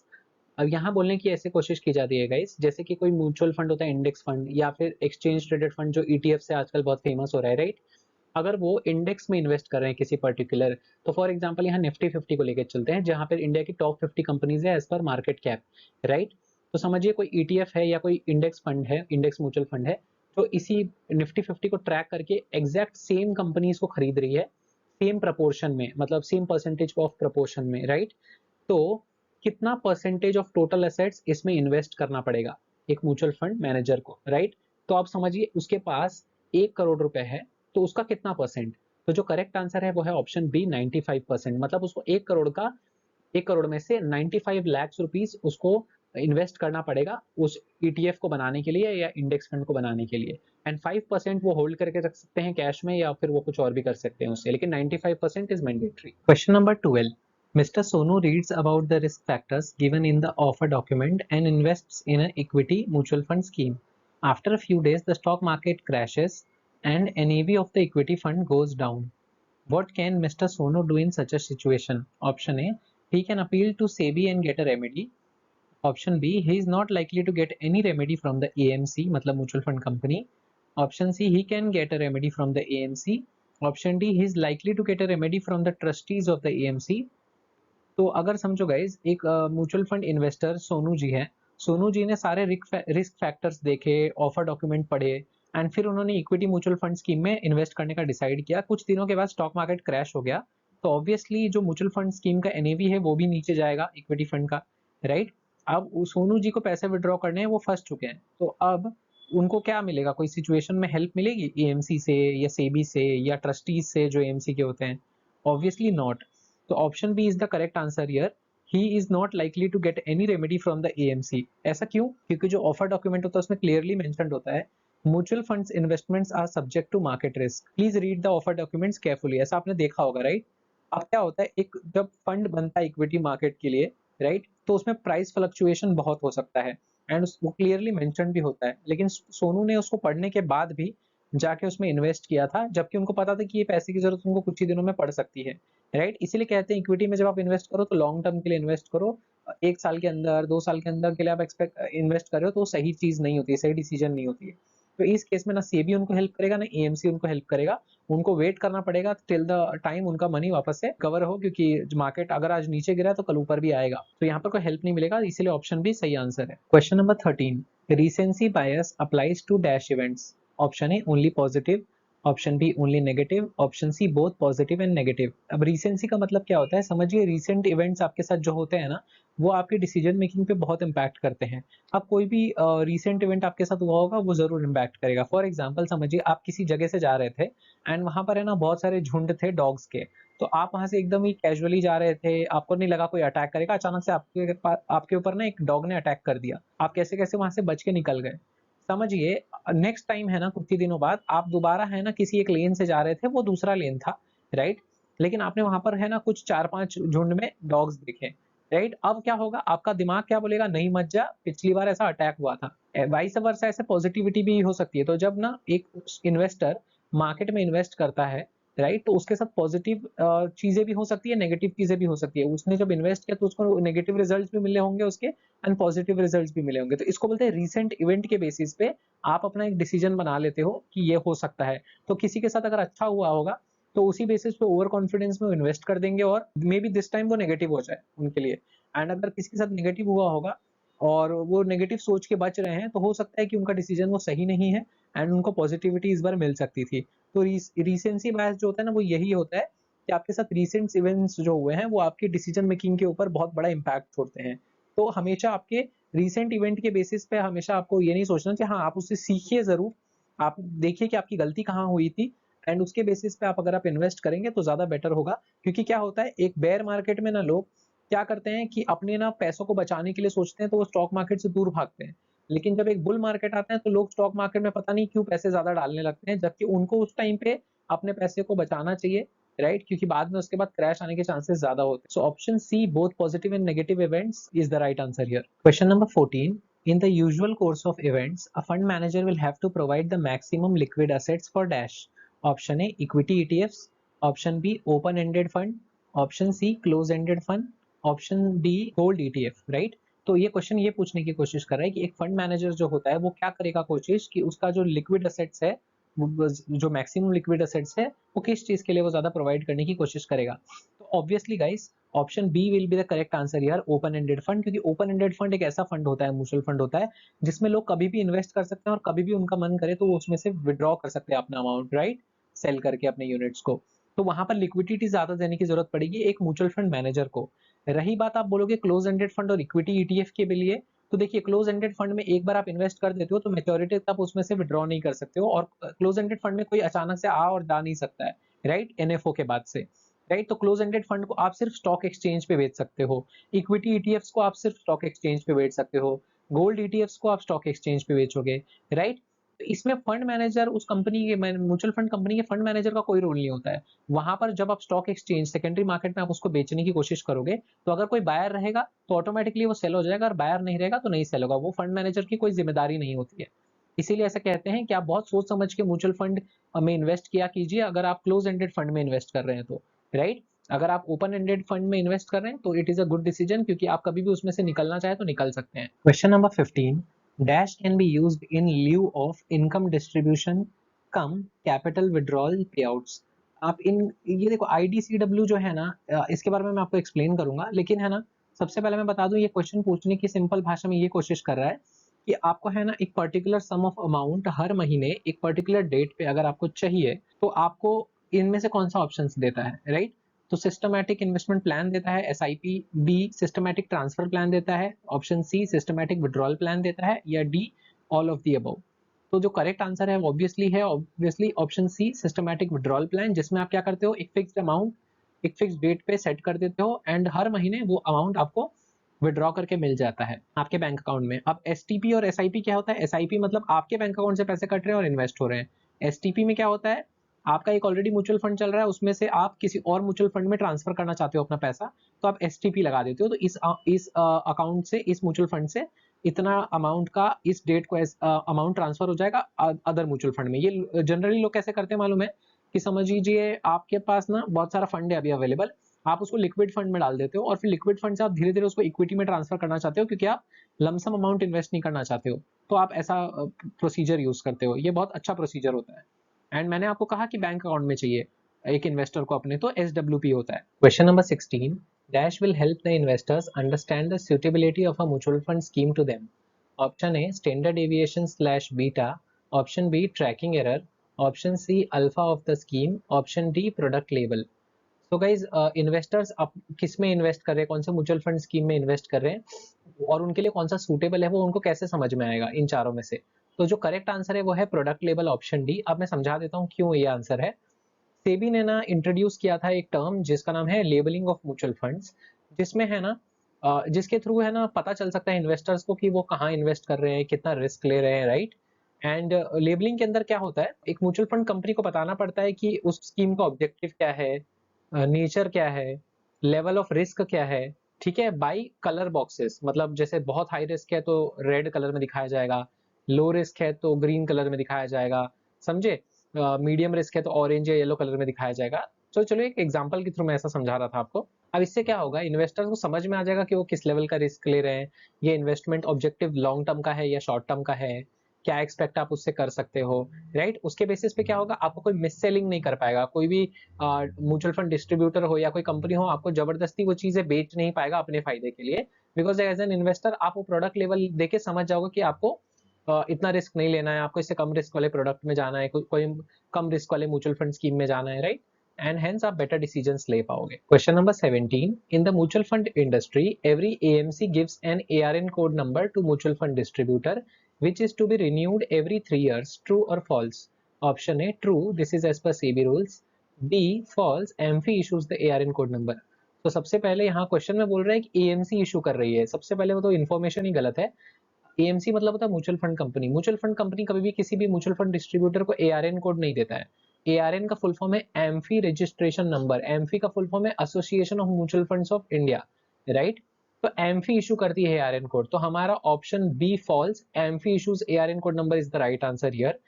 अब यहाँ बोलने की ऐसे कोशिश की जाती है गाइस, जैसे कि कोई म्यूचुअल फंड होता है, इंडेक्स फंड या फिर एक्सचेंज ट्रेडेड फंड जो ETF से आजकल बहुत फेमस हो रहा है। राइट, अगर वो इंडेक्स में इन्वेस्ट कर रहे हैं किसी पर्टिकुलर, तो फॉर एग्जांपल यहाँ निफ्टी 50 को लेकर चलते हैं, जहां पर इंडिया की टॉप 50 कंपनीज है as per market cap. Right, तो समझिए कोई ETF है या कोई इंडेक्स फंड है, इंडेक्स म्यूचुअल फंड है, तो इसी निफ्टी 50 को ट्रैक करके एग्जैक्ट सेम कंपनीज को खरीद रही है, सेम प्रपोर्शन में, मतलब सेम परसेंटेज ऑफ प्रपोर्शन में। राइट, तो कितना परसेंटेज ऑफ टोटल एसेट्स इसमें इन्वेस्ट करना पड़ेगा एक म्यूचुअल फंड मैनेजर को। राइट, तो आप समझिए उसके पास 1 करोड़ रुपए है, तो उसका कितना परसेंट, तो जो करेक्ट आंसर है वो है ऑप्शन बी, 95%। मतलब उसको 1 करोड़ का, 1 करोड़ में से 95 लाख रुपीस उसको इन्वेस्ट करना पड़ेगा उस ETF को बनाने के लिए या इंडेक्स फंड को बनाने के लिए, एंड 5% वो होल्ड करके रख सकते हैं कैश में, या फिर वो कुछ और भी कर सकते हैं उससे, लेकिन 95% is mandatory. Question number 12, Mr. Sonu reads about the risk factors given in the offer document and invests in an equity mutual fund scheme. After a few days, the stock market crashes and NAV of the equity fund goes down. What can Mr. Sonu do in such a situation? Option A, he can appeal to SEBI and get a remedy. Option B, he is not likely to get any remedy from the AMC, मतलब mutual fund company. Option C, he can get a remedy from the AMC. Option D, he is likely to get a remedy from the trustees of the AMC. तो अगर समझो guys, एक mutual fund investor Sonu ji है, सोनू जी ने सारे risk factors देखे, offer document पढ़े, and फिर उन्होंने इक्विटी म्यूचुअल फंड स्कीम में इन्वेस्ट करने का डिसाइड किया। कुछ दिनों के बाद स्टॉक मार्केट क्रैश हो गया, तो ऑब्वियसली जो म्यूचुअल फंड स्कीम का NAV है वो भी नीचे जाएगा इक्विटी फंड का। राइट, अब सोनू जी को पैसे विड्रॉ करने हैं, वो फंस चुके हैं, तो अब उनको क्या मिलेगा, कोई सिचुएशन में हेल्प मिलेगी AMC से या सेबी से या ट्रस्टीज से जो AMC के होते हैं? Obviously not. तो option B is the correct answer here, he is not likely to get any remedy from the AMC। ऐसा क्यों? क्योंकि जो ऑफर डॉक्यूमेंट होता है उसमें क्लियरली मेंशन्ड होता है, mutual funds investments are subject to market risk, please read the offer documents carefully. ऐसा आपने देखा होगा। राइट, अब क्या होता है, एक जब फंड बनता है इक्विटी मार्केट के लिए, राइट, तो उसमें प्राइस फ्लक्चुएशन बहुत हो सकता है, एंड वो क्लियरली मेंशन भी होता है, लेकिन सोनू ने उसको पढ़ने के बाद भी जाके उसमें इन्वेस्ट किया था, जबकि उनको पता था कि ये पैसे की जरूरत उनको कुछ ही दिनों में पड़ सकती है। राइट, इसीलिए कहते हैं इक्विटी में जब आप इन्वेस्ट करो तो लॉन्ग टर्म के लिए इन्वेस्ट करो। 1 साल के अंदर, 2 साल के अंदर के लिए आप एक्सपेक्ट इन्वेस्ट कर रहे हो तो सही चीज नहीं होती है, सही डिसीजन नहीं होती है। तो इस केस में ना सेबी उनको हेल्प करेगा, ना एएमसी उनको हेल्प करेगा। उनको वेट करना पड़ेगा टिल द टाइम उनका मनी वापस से कवर हो, क्योंकि मार्केट अगर आज नीचे गिरा तो कल ऊपर भी आएगा। तो यहाँ पर कोई हेल्प नहीं मिलेगा, इसलिए ऑप्शन बी सही आंसर है। Question number 13, recency bias applies to dash events. Option A only positive, option B only negative, option C both positive and negative. अब रीसेंसी का मतलब क्या होता है, समझिए रिसेंट इवेंट्स आपके साथ जो होते हैं ना, वो आपकी डिसीजन मेकिंग पे बहुत इंपैक्ट करते हैं। अब कोई भी रिसेंट इवेंट आपके साथ हुआ होगा वो जरूर इम्पैक्ट करेगा। फॉर एग्जाम्पल समझिए आप किसी जगह से जा रहे थे एंड वहां पर है ना बहुत सारे झुंड थे डॉग्स के, तो आप वहां से एकदम ही कैजुअली जा रहे थे, आपको नहीं लगा कोई अटैक करेगा, अचानक से आपके ऊपर ना एक डॉग ने अटैक कर दिया, आप कैसे कैसे वहां से बच के निकल गए। समझिए नेक्स्ट टाइम है ना कुछ ही दिनों बाद आप दोबारा है ना किसी एक लेन से जा रहे थे, वो दूसरा लेन था, राइट, लेकिन आपने वहां पर है ना कुछ 4-5 झुंड में डॉग्स देखे, राइट। अब क्या होगा, आपका दिमाग क्या बोलेगा, नहीं मत जा, पिछली बार ऐसा अटैक हुआ था। वाइस वर्सा ऐसे पॉजिटिविटी भी हो सकती है। तो जब ना एक इन्वेस्टर मार्केट में इन्वेस्ट करता है, राइट, तो उसके साथ पॉजिटिव चीजें भी हो सकती है, नेगेटिव चीजें भी हो सकती है। उसने जब इन्वेस्ट किया तो उसको नेगेटिव रिजल्ट भी मिले होंगे उसके, एंड पॉजिटिव रिजल्ट भी मिले होंगे। तो इसको बोलते हैं रीसेंट इवेंट के बेसिस पे आप अपना एक डिसीजन बना लेते हो कि ये हो सकता है। तो किसी के साथ अगर अच्छा हुआ होगा तो उसी बेसिस पे ओवर कॉन्फिडेंस में इन्वेस्ट कर देंगे, और मे बी दिस टाइम वो नेगेटिव हो जाए उनके लिए। एंड अगर किसी के साथ नेगेटिव हुआ होगा और वो नेगेटिव सोच के बच रहे हैं, तो हो सकता है कि उनका डिसीजन वो सही नहीं है एंड उनको पॉजिटिविटी इस बार मिल सकती थी। तो रीसेंसी बायस जो होता है ना, वो यही होता है कि आपके साथ रिसेंट इवेंट्स जो हुए हैं वो आपकी डिसीजन मेकिंग के ऊपर बहुत बड़ा इम्पैक्ट छोड़ते हैं। तो हमेशा आपके रिसेंट इवेंट के बेसिस पे हमेशा आपको ये नहीं सोचना कि हाँ आप उससे सीखिए जरूर, आप देखिए कि आपकी गलती कहाँ हुई थी, एंड उसके बेसिस पे अगर आप इन्वेस्ट करेंगे तो ज्यादा बेटर होगा। क्योंकि क्या होता है, एक बेयर मार्केट में ना लोग क्या करते हैं कि अपने ना पैसों को बचाने के लिए सोचते हैं, तो वो स्टॉक मार्केट से दूर भागते हैं। लेकिन जब एक बुल मार्केट आता है तो लोग स्टॉक मार्केट में पता नहीं क्यों पैसे ज्यादा डालने लगते हैं, जबकि उनको उस टाइम पे अपने पैसे को बचाना चाहिए, राइट, क्योंकि बाद में उसके बाद क्रैश आने के चांसेस ज्यादा होते हैं। So option C both positive and negative events is the right answer here. Question number 14, in the usual course of events, a fund manager will have to provide the maximum liquid assets for dash. Option A equity ETFs, option B open ended fund, option C close ended fund, option D gold ETF, right. तो ये question ये पूछने की कोशिश कर रहा है कि एक फंड मैनेजर जो होता है वो क्या करेगा कोशिश कि उसका जो लिक्विड असेट्स है, जो मैक्सिमम लिक्विड असेट्स है, वो किस चीज के लिए वो ज्यादा प्रोवाइड करने की कोशिश करेगा। तो obviously guys option B will be the correct answer यार, ओपन एंडेड फंड। क्योंकि ओपन एंडेड फंड एक ऐसा फंड होता है, म्यूचुअल फंड होता है, जिसमें लोग कभी भी इन्वेस्ट कर सकते हैं और कभी भी उनका मन करे तो वो उसमें से विड्रॉ कर सकते हैं अपना अमाउंट, राइट, सेल करके अपने यूनिट्स को। तो वहां पर लिक्विडिटी ज्यादा देने की जरूरत पड़ेगी एक म्यूचुअल फंड मैनेजर को। रही बात आप बोलोगे क्लोज एंडेड फंड और इक्विटी ईटीएफ के लिए, तो देखिए क्लोज एंडेड फंड में एक बार आप इन्वेस्ट कर देते हो तो मैच्योरिटी तक उसमें से विड्रॉ नहीं कर सकते हो, और क्लोज एंडेड फंड में कोई अचानक से आ और जा नहीं सकता है, राइट, एनएफओ के बाद से, राइट। तो क्लोज एंडेड फंड को आप सिर्फ स्टॉक एक्सचेंज पे बेच सकते हो, इक्विटी ईटीएफ्स को आप सिर्फ स्टॉक एक्सचेंज पे बेच सकते हो, गोल्ड ईटीएफ्स को आप स्टॉक एक्सचेंज पे बेचोगे, राइट। तो इसमें फंड मैनेजर उस कंपनी के म्यूचुअल फंड कंपनी के फंड मैनेजर का कोई रोल नहीं होता है। वहां पर जब आप स्टॉक एक्सचेंज सेकेंडरी मार्केट में आप उसको बेचने की कोशिश करोगे, तो अगर कोई बायर रहेगा तो ऑटोमेटिकली वो सेल हो जाएगा, और बायर नहीं रहेगा तो नहीं सेल होगा। वो फंड मैनेजर की कोई जिम्मेदारी नहीं होती है। इसीलिए ऐसा कहते हैं कि आप बहुत सोच समझ के म्यूचुअल फंड में इन्वेस्ट किया कीजिए अगर आप क्लोज एंडेड फंड में इन्वेस्ट कर रहे हैं तो, राइट। अगर आप ओपन एंडेड फंड में इन्वेस्ट कर रहे हैं तो it is a good decision, क्योंकि आप कभी भी उसमें से निकलना चाहे तो निकल सकते हैं। Question number 15, dash can be used in लिeu of income distribution come capital withdrawal पेआउट्स। आप इन ये देखो आईडीसीडब्ल्यू जो है ना, इसके बारे में मैं आपको एक्सप्लेन करूंगा, लेकिन है ना सबसे पहले मैं बता दूं ये क्वेश्चन पूछने की सिंपल भाषा में ये कोशिश कर रहा है कि आपको है ना एक पर्टिकुलर सम ऑफ अमाउंट हर महीने एक पर्टिकुलर डेट पे अगर आपको चाहिए, तो आपको इनमें से कौन सा ऑप्शन देता है, राइट। तो सिस्टमैटिक इन्वेस्टमेंट प्लान देता है SIP, B systematic transfer plan देता है, option C systematic withdrawal plan देता है, या D all of the above. तो जो करेक्ट आंसर है obviously option C systematic withdrawal plan, जिसमें आप क्या करते हो एक फिक्स्ड अमाउंट एक फिक्स डेट पे सेट कर देते हो एंड हर महीने वो अमाउंट आपको विड्रॉ करके मिल जाता है आपके बैंक अकाउंट में। अब एसटीपी और एसआईपी क्या होता है, एसआईपी मतलब आपके बैंक अकाउंट से पैसे कट रहे हैं और इन्वेस्ट हो रहे हैं। एसटीपी में क्या होता है, आपका एक ऑलरेडी म्यूचुअल फंड चल रहा है, उसमें से आप किसी और म्यूचुअल फंड में ट्रांसफर करना चाहते हो अपना पैसा, तो आप एसटीपी लगा देते हो। तो इस अकाउंट से इस म्यूचुअल फंड से इतना अमाउंट का इस डेट को अमाउंट ट्रांसफर हो जाएगा अदर म्यूचुअल फंड में। ये जनरली लोग कैसे करते हैं मालूम है कि समझ लीजिए आपके पास ना बहुत सारा फंड है अभी अवेलेबल, आप उसको लिक्विड फंड में डाल देते हो और फिर लिक्विड फंड से आप धीरे धीरे उसको इक्विटी में ट्रांसफर करना चाहते हो, क्योंकि आप लमसम अमाउंट इन्वेस्ट नहीं करना चाहते हो, तो आप ऐसा प्रोसीजर यूज करते हो। ये बहुत अच्छा प्रोसीजर होता है। एंड मैंने आपको कहा कि बैंक अकाउंट में चाहिए एक इन्वेस्टर को अपने, तो SWP होता है। Question number 16, dash will help the investors understand the suitability of a mutual fund scheme to them. Option A standard deviation slash beta, option B tracking error, option C alpha of the scheme, option D product label. तो guys investors अब किस में invest कर रहे हैं, कौन से mutual fund scheme में इन्वेस्ट कर रहे हैं और उनके लिए कौन सा सूटेबल है, वो उनको कैसे समझ में आएगा इन चारों में से। तो जो करेक्ट आंसर है वो है प्रोडक्ट लेबल, ऑप्शन डी। अब मैं समझा देता हूँ क्यों ये आंसर है। सेबी ने ना इंट्रोड्यूस किया था एक टर्म जिसका नाम है लेबलिंग ऑफ म्यूचुअल फंड्स, जिसमें है ना जिसके थ्रू है ना पता चल सकता है इन्वेस्टर्स को कि वो कहाँ इन्वेस्ट कर रहे हैं, कितना रिस्क ले रहे हैं, राइट। एंड लेबलिंग के अंदर क्या होता है, एक म्यूचुअल फंड कंपनी को बताना पड़ता है कि उस स्कीम का ऑब्जेक्टिव क्या है, नेचर क्या है, लेवल ऑफ रिस्क क्या है, ठीक है, बाई कलर बॉक्सेस। मतलब जैसे बहुत हाई रिस्क है तो रेड कलर में दिखाया जाएगा, लो रिस्क है तो ग्रीन कलर में दिखाया जाएगा, समझे, मीडियम रिस्क है तो ऑरेंज या येलो कलर में दिखाया जाएगा। तो चलो एक एग्जांपल के थ्रू मैं ऐसा समझा रहा था आपको। अब इससे क्या होगा, इन्वेस्टर्स को समझ में आ जाएगा कि वो किस लेवल का रिस्क ले रहे हैं, ये इन्वेस्टमेंट ऑब्जेक्टिव लॉन्ग टर्म का है या शॉर्ट टर्म का है, क्या एक्सपेक्ट आप उससे कर सकते हो, राइट। उसके बेसिस पे क्या होगा, आपको कोई मिस सेलिंग नहीं कर पाएगा, कोई भी म्यूचुअल फंड डिस्ट्रीब्यूटर हो या कोई कंपनी हो आपको जबरदस्ती वो चीजें बेच नहीं पाएगा अपने फायदे के लिए। बिकॉज एज एन इन्वेस्टर आप वो प्रोडक्ट लेवल देके समझ जाओगे कि आपको इतना रिस्क नहीं लेना है, आपको इससे कम रिस्क वाले प्रोडक्ट में जाना है, कोई कम रिस्क वाले म्यूचुअल फंड स्कीम में जाना है, राइट। एंड हेंस आप बेटर डिसीजंस ले पाओगे। Question number 17, in the mutual fund industry every AMC gives an ARN code number two mutual fund distributor which is to be renewed every 3 years. True or false? Option A, true. This is as per SEBI rules. B, false. AMFI issues the ARN code number. तो सबसे पहले यहाँ question में बोल रहा है कि AMC issue कर रही है। सबसे पहले वो तो इन्फॉर्मेशन ही गलत है। AMC मतलब होता है mutual fund company. Mutual fund company कभी भी किसी भी म्यूचुअल फंड डिस्ट्रीब्यूटर को ARN कोड नहीं देता है। ARN का फुल फॉर्म है AMFI रजिस्ट्रेशन नंबर। AMFI का फुल फॉर्म है association of mutual funds of India, right. तो एम्फी इशू करती है ARN कोड, तो हमारा option B false, AMFI issues ARN code number is the right answer here.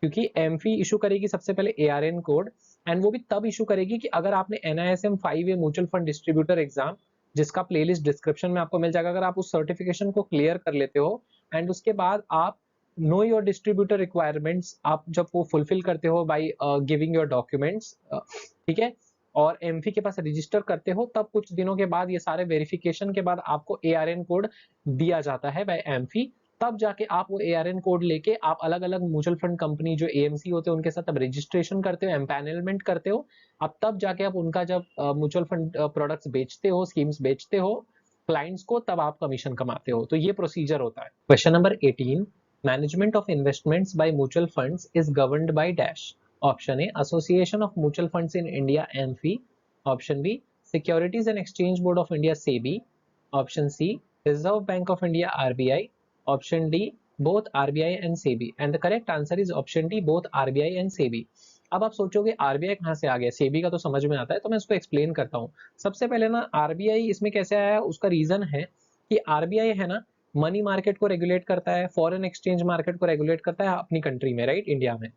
क्योंकि AMFI issue करेगी सबसे पहले ARN कोड, एंड वो भी तब इशू करेगी कि अगर आपने NISM 5A mutual fund distributor exam, जिसका प्लेलिस्ट डिस्क्रिप्शन में आपको मिल जाएगा, अगर आप उस सर्टिफिकेशन को क्लियर कर लेते हो एंड उसके बाद आप नो योर डिस्ट्रीब्यूटर रिक्वायरमेंट्स आप जब वो फुलफिल करते हो बाई गिविंग योर डॉक्यूमेंट्स, ठीक है, और एमफी के पास रजिस्टर करते हो, तब कुछ दिनों के बाद ये सारे वेरिफिकेशन के बाद आपको ARN कोड दिया जाता है बाय एमफी। तब जाके आप वो ARN कोड लेके आप अलग अलग म्यूचुअल फंड कंपनी जो AMC होते हैं उनके साथ अब रजिस्ट्रेशन करते हो, एम्पैनलमेंट करते हो। अब तब जाके आप उनका जब म्यूचुअल फंड प्रोडक्ट्स बेचते हो, स्कीम्स बेचते हो क्लाइंट्स को, तब आप कमीशन कमाते हो। तो ये प्रोसीजर होता है। Question number 18, management of investments by mutual funds is governed by dash. Option A, Association of Mutual Funds in India, AMFI. Option B, Securities and Exchange Board of India, SEBI. Option C, Reserve Bank of India, RBI. Option D, both RBI and SEBI. And the correct answer is option D, both RBI and SEBI. अब आप सोचोगे RBI कहाँ से आ गया, SEBI का तो समझ में आता है, तो मैं इसको एक्सप्लेन करता हूँ। सबसे पहले ना RBI इसमें कैसे आया, उसका रीजन है कि RBI है ना मनी मार्केट को रेगुलेट करता है, फॉरेन एक्सचेंज मार्केट को रेगुलेट करता है अपनी कंट्री में, राइट, इंडिया में।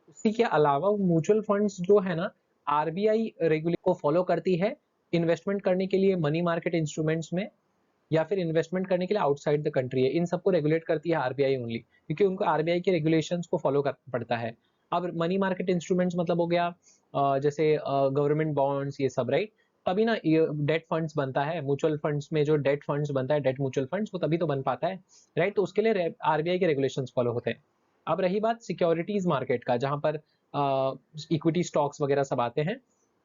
इसी के अलावा म्यूचुअल फंड्स जो है ना आरबीआई रेगुलेशन को फॉलो करती है इन्वेस्टमेंट करने के लिए मनी मार्केट इंस्ट्रूमेंट्स में, या फिर इन्वेस्टमेंट करने के लिए आउटसाइड द कंट्री है, इन सबको रेगुलेट करती है आरबीआई ओनली, क्योंकि उनको आरबीआई के रेगुलेशंस को फॉलो करना पड़ता है। अब मनी मार्केट इंस्ट्रूमेंट्स मतलब हो गया जैसे गवर्नमेंट बॉन्ड्स, ये सब, राइट। तभी ना डेट फंड्स बनता है, म्यूचुअल फंड्स में जो डेट फंड्स बनता है, डेट म्यूचुअल फंड्स, वो तभी तो बन पाता है, राइट। तो उसके लिए आरबीआई के रेगुलेशंस फॉलो होते हैं। अब रही बात सिक्योरिटीज मार्केट का, जहां पर इक्विटी स्टॉक्स वगैरह सब आते हैं,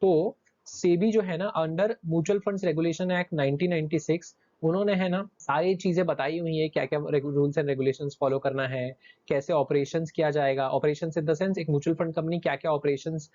तो सेबी जो है ना under mutual funds regulation act 1996 उन्होंने है ना सारी चीजें बताई हुई है, क्या क्या रूल्स एंड रेगुलेशंस फॉलो करना है, कैसे ऑपरेशंस किया जाएगा। ऑपरेशंस इन द सेंस एक म्यूचुअल फंड कंपनी क्या क्या ऑपरेशंस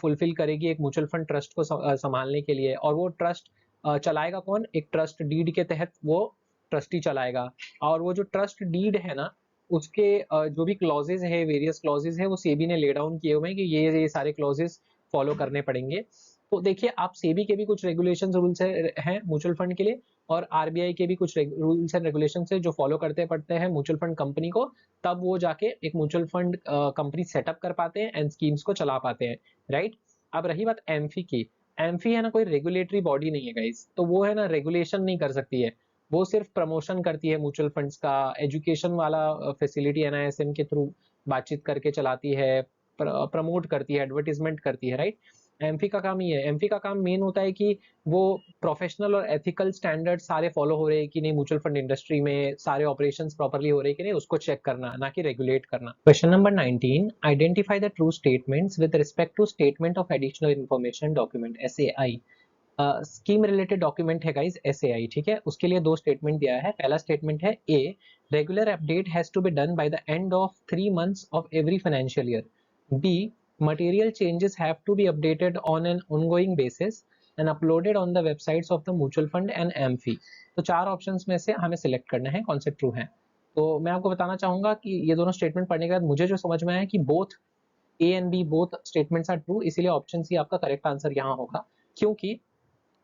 फुलफिल करेगी एक म्यूचुअल फंड ट्रस्ट को संभालने के लिए, और वो ट्रस्ट चलाएगा कौन, एक ट्रस्ट डीड के तहत वो ट्रस्टी चलाएगा। और वो जो ट्रस्ट डीड है ना उसके जो भी क्लॉजेज है, वेरियस क्लॉजेज है, वो सेबी ने ले डाउन किए हुए हैं कि ये सारे क्लॉजेज फॉलो करने पड़ेंगे। तो देखिए आप सेबी के भी कुछ रेगुलेशंस रूल्स हैं म्यूचुअल फंड के लिए, और आरबीआई के भी कुछ रूल्स एंड रेगुलेशंस है जो फॉलो करते पड़ते हैं म्यूचुअल फंड कंपनी को, तब वो जाके एक म्यूचुअल फंड कंपनी सेटअप कर पाते हैं एंड स्कीम्स को चला पाते हैं, राइट। अब रही बात एम्फी की, एम्फी है ना कोई रेगुलेटरी बॉडी नहीं है गाइस, तो वो है ना रेगुलेशन नहीं कर सकती है, वो सिर्फ प्रमोशन करती है म्यूचुअल फंड्स का, एजुकेशन वाला फैसिलिटी एनआईएसएम के थ्रू बातचीत करके चलाती है, प्रमोट करती है, एडवर्टीजमेंट करती है, राइट। एम्फी का काम ये है, एम्फी का काम मेन होता है कि वो प्रोफेशनल और एथिकल स्टैंडर्ड सारे फॉलो हो रहे हैं कि नहीं, म्यूचुअल फंड इंडस्ट्री में सारे ऑपरेशंस प्रॉपर्ली हो रहे हैं कि नहीं, उसको चेक करना, ना कि रेगुलेट करना। Question number 19, identify the true statements with respect to statement of additional information document SAI. Scheme related document है गाइस एसएआई, ठीक है। उसके लिए दो स्टेटमेंट दिया है। पहला स्टेटमेंट है A, regular update has to be done by the end of 3 months of every financial year. B, material changes have to be updated on an ongoing basis and uploaded on the websites of the mutual fund and AMFI। तो चार options में से हमें select करना है कौन से true हैं। तो मैं आपको बताना चाहूंगा कि ये दोनों स्टेटमेंट पढ़ने के बाद मुझे जो समझ में आया कि both A and B both statements are true, इसीलिए ऑप्शन सी आपका करेक्ट आंसर यहाँ होगा। क्योंकि